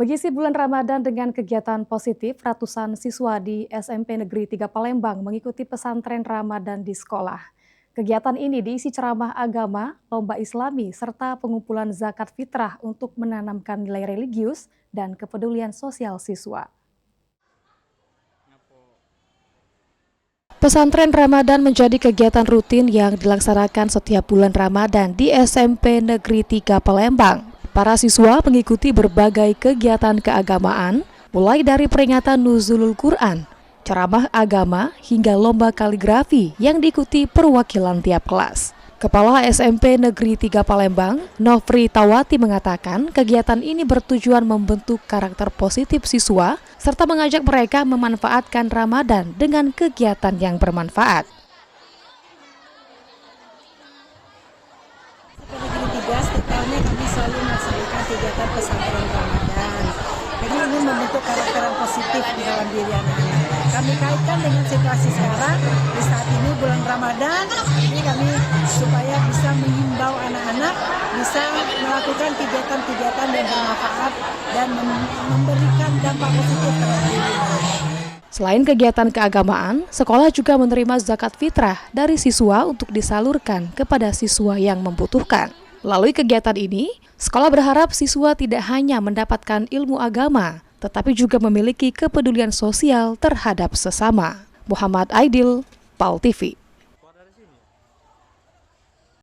Mengisi bulan Ramadan dengan kegiatan positif, ratusan siswa di SMP Negeri 3 Palembang mengikuti pesantren Ramadan di sekolah. Kegiatan ini diisi ceramah agama, lomba islami, serta pengumpulan zakat fitrah untuk menanamkan nilai religius dan kepedulian sosial siswa. Pesantren Ramadan menjadi kegiatan rutin yang dilaksanakan setiap bulan Ramadan di SMP Negeri 3 Palembang. Para siswa mengikuti berbagai kegiatan keagamaan, mulai dari peringatan Nuzulul Quran, ceramah agama, hingga lomba kaligrafi yang diikuti perwakilan tiap kelas. Kepala SMP Negeri 3 Palembang, Nofri Tawati mengatakan kegiatan ini bertujuan membentuk karakter positif siswa, serta mengajak mereka memanfaatkan Ramadan dengan kegiatan yang bermanfaat. Setiap tahunnya kami selalu melaksanakan kegiatan pesantren Ramadan. Jadi ini membentuk karakter yang positif di dalam diri anak-anak. Kami kaitkan dengan situasi sekarang, di saat ini bulan Ramadan, ini kami supaya bisa menghimbau anak-anak bisa melakukan kegiatan-kegiatan yang bermanfaat dan memberikan dampak positif terhadap diri mereka. Selain kegiatan keagamaan, sekolah juga menerima zakat fitrah dari siswa untuk disalurkan kepada siswa yang membutuhkan. Melalui kegiatan ini, sekolah berharap siswa tidak hanya mendapatkan ilmu agama, tetapi juga memiliki kepedulian sosial terhadap sesama. Muhammad Aidil, PAL TV.